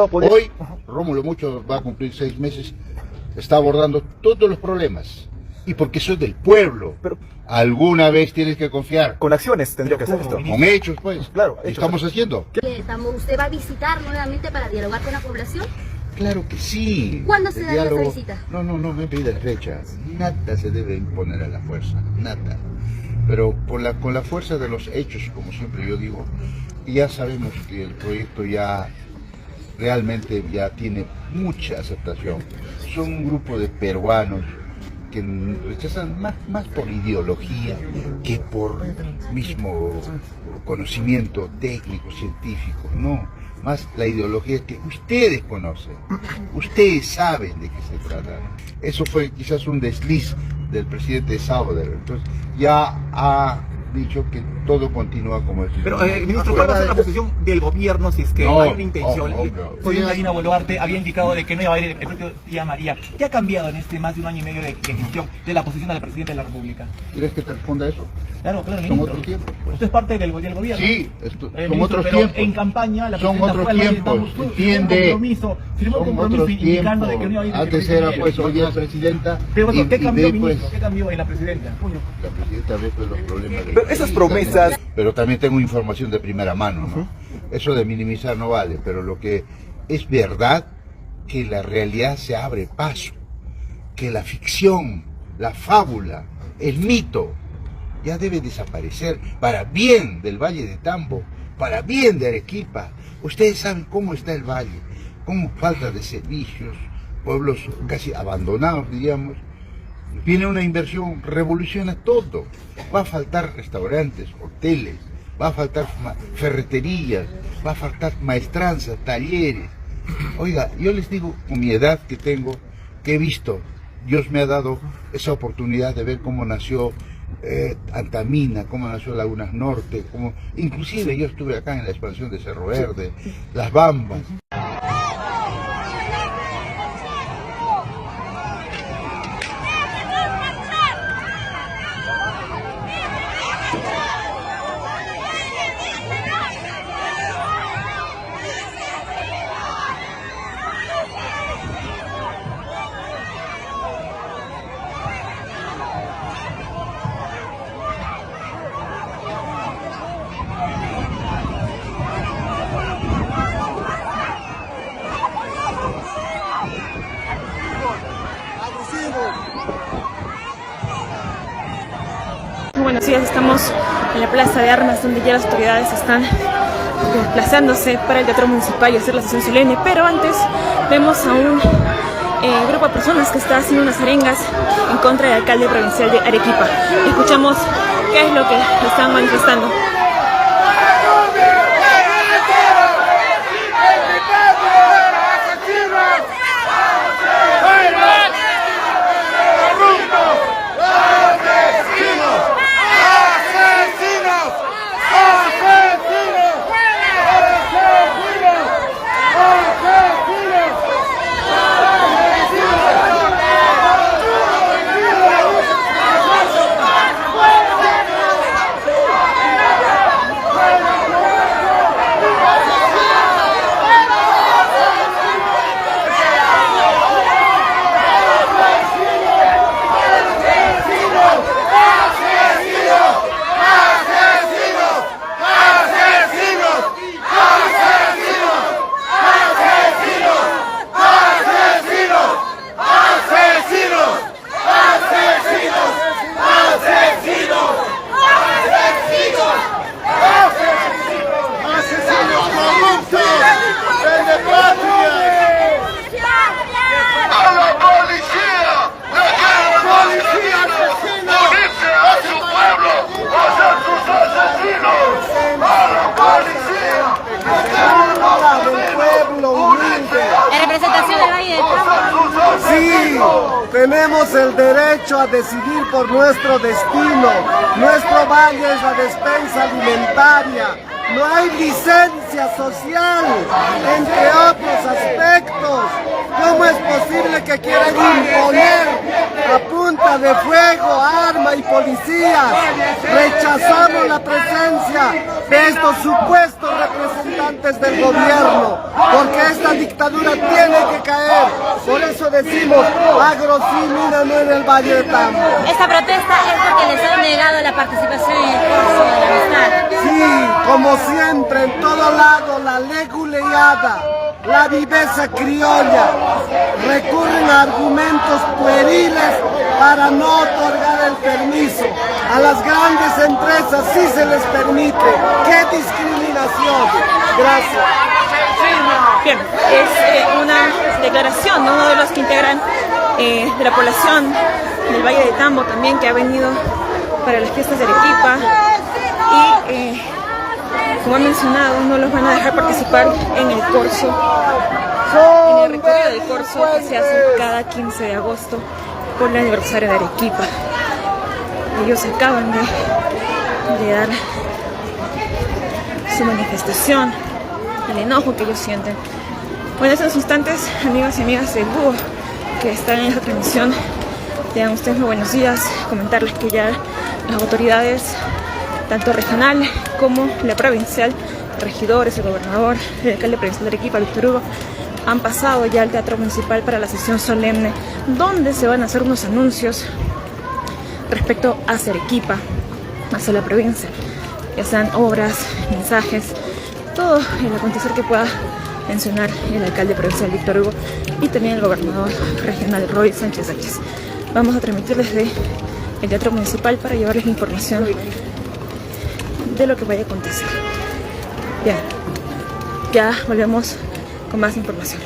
Hoy, Rómulo Mucho va a cumplir 6 meses, está abordando todos los problemas. Y porque soy del pueblo. Pero alguna vez tienes que confiar. con acciones tendría que hacer esto. Con hechos, pues. Claro, ¿Qué hechos. estamos haciendo? ¿Usted va a visitar nuevamente para dialogar con la población? Claro que sí. ¿Cuándo se El daría esa diálogo- visita? No me pidas fecha. Nada se debe imponer a la fuerza, nada. Pero con la fuerza de los hechos, como siempre yo digo, ya sabemos que el proyecto ya realmente ya tiene mucha aceptación. Son un grupo de peruanos que rechazan más por ideología que por mismo conocimiento técnico, científico, no, más la ideología que ustedes conocen, ustedes saben de qué se trata. Eso fue quizás un desliz del presidente Sáuder, entonces ya ha dicho que todo continúa como es. Pero, ministro, ¿cuál va a ser la posición del gobierno si es que No, hay una intención? no. El presidente Dina Boluarte había indicado de que no iba a ir el propio día María. ¿Qué ha cambiado en este más de un año y medio de gestión de la posición del presidente de la República? ¿Quieres que te responda eso? Claro, Son ministro. otros tiempos, pues. Usted es parte del gobierno. Sí, son Ministro, otros pero tiempos. en campaña la Son presidenta otros fue al Valle de tiempos, Tambo, entiende. firmó un Son compromiso otros indicando de que no iba a tiempos. ir. Antes era pues hoy es presidenta. Pero bueno, ¿qué cambió, ve, ministro? pues, ¿Qué cambió en la presidenta? la presidenta ve pues, los problemas del Pero país, esas promesas- pero también tengo información de primera mano, ¿no? Eso de minimizar no vale, pero lo que es verdad que la realidad se abre paso, que la ficción, la fábula, el mito ya debe desaparecer para bien del Valle de Tambo, para bien de Arequipa. Ustedes saben cómo está el valle, cómo falta de servicios, pueblos casi abandonados, diríamos. Viene una inversión, revoluciona todo. Va a faltar restaurantes, hoteles, va a faltar ferreterías, va a faltar maestranzas, talleres. Oiga, yo les digo, con mi edad que tengo, que he visto, Dios me ha dado esa oportunidad de ver cómo nació Antamina, cómo nació Lagunas Norte, como inclusive yo estuve acá en la expansión de Cerro Verde, Las Bambas. Muy buenos días, estamos en la Plaza de Armas donde ya las autoridades están desplazándose para el Teatro Municipal y hacer la sesión solemne, pero antes vemos a un grupo de personas que está haciendo unas arengas en contra del alcalde provincial de Arequipa. Escuchamos qué es lo que están manifestando. Sí, tenemos el derecho a decidir por nuestro destino. Nuestro valle es la despensa alimentaria. No hay licencia social, entre otros aspectos. ¿Cómo es posible que quieran imponer a punta de fuego, arma y policías? Rechazamos la presencia de estos supuestos representantes representantes del gobierno, porque esta dictadura tiene que caer. Por eso decimos, agro sí, mina no en el Valle de Tambo. Esta protesta es porque les han negado la participación en el curso de la amistad. Sí, como siempre, en todo lado, la leguleada, la viveza criolla, recurren a argumentos pueriles para no otorgar el permiso. A las grandes empresas sí se les permite. ¡Qué discriminación! Gracias. Bien, es una declaración de uno de los que integran de la población del Valle de Tambo también, que ha venido para las fiestas de Arequipa y como he mencionado, no los van a dejar participar en el corso, en el recorrido del corso que se hace cada 15 de agosto por el aniversario de Arequipa. Ellos acaban de dar su manifestación, el enojo que ellos sienten. Bueno, en estos instantes, amigas y amigas del Búho que están en esta transmisión, tengan ustedes muy buenos días. Comentarles que ya las autoridades, tanto regional como la provincial, regidores, el gobernador, el alcalde provincial de Arequipa, Víctor Hugo, han pasado ya al Teatro Municipal para la sesión solemne, donde se van a hacer unos anuncios respecto a Arequipa, hacia la provincia, ya sean obras, mensajes, todo el acontecer que pueda mencionar el alcalde provincial Víctor Hugo y también el gobernador regional Roy Sánchez Sánchez. Vamos a transmitir desde el Teatro Municipal para llevarles información de lo que vaya a acontecer. Bien, ya volvemos con más información.